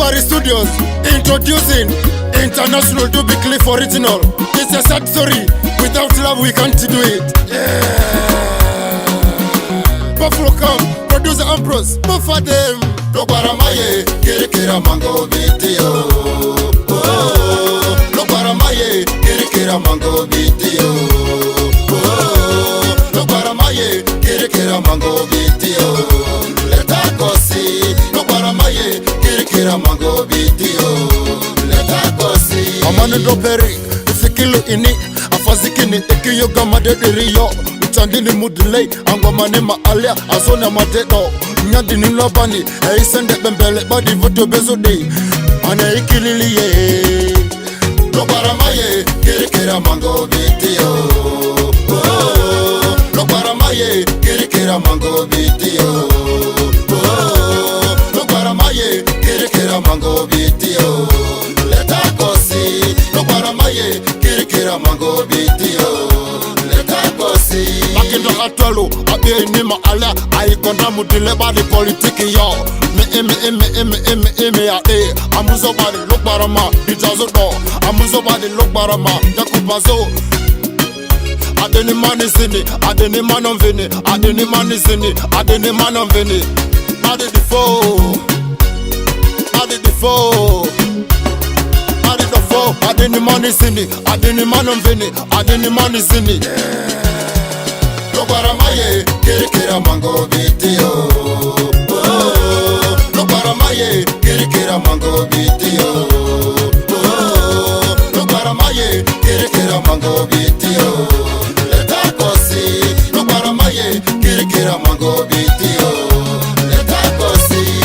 Barry Studios, introducing International Dubby Cliff Original. It's a sad story, without love we can't do it. Buffalo come, producer Ambrose, but for them Lobaramaye, Kirikira Mango Video. Lobaramaye, Kirikira Mango Video. Lobaramaye, Kirikira Mango Video. Let her go see. Lobaramaye, Kirikira Mango Video. Let her go see. Amani Doberi, Ifikilu ini, Afazikini, Ekiyoga Madediriyo. Chandini mudulei, angomane maalia, azona matedo. Nyandi ni lobani, sende bembele, badi voto bezode. Ane ikililiye. Lobaramaye, Kirikira Mango Video. Lobaramaye, Kirikira Mango Video. Lobaramaye, Kirikira Mango Video. Let her go see. Lobaramaye, Kirikira Mango Video. Makindo atwalo, abe ni maala, aikonda mudile badi politiki yo. Me ya e, amuzo badi lokbarama, ijazo do. Amuzo badi lokbarama, yakubazo. Adeni mani zini, adeni manon vini, adeni mani zini, adeni manon vini. Adi di fo, adi di fo. Adi di fo, adeni mani zini, adeni manon vini, adeni mani zini. Lobaramaye, Kirikira Mango Video. Lobaramaye, Kirikira Mango Video. Lobaramaye, Kirikira Mango Video. Let her go see. Lobaramaye, Kirikira Mango Video. Let her go see.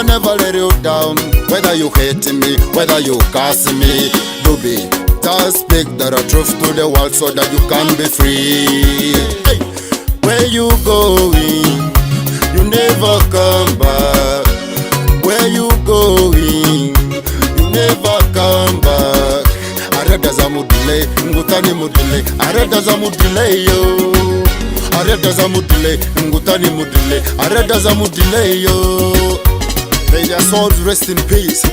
Never let you down. Whether you hate me, whether you curse me, Dubby, just speak the truth to the world so that you can be free. Hey. Where you going? You never come back. Where you going? You never come back. Arada za mudile, ngutani mudile. Arada za mudile yo. Arada za mudile, ngutani mudile. Arada za mudile yo. May their souls rest in peace.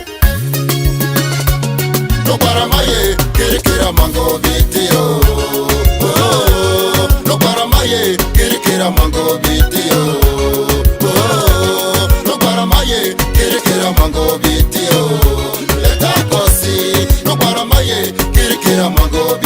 Lobaramaye, Kirikira Mango Video. Lobaramaye, Kirikira Mango Video. Lobaramaye, Kirikira Mango Video. Let her go see. Lobaramaye, Kirikira Mango Video.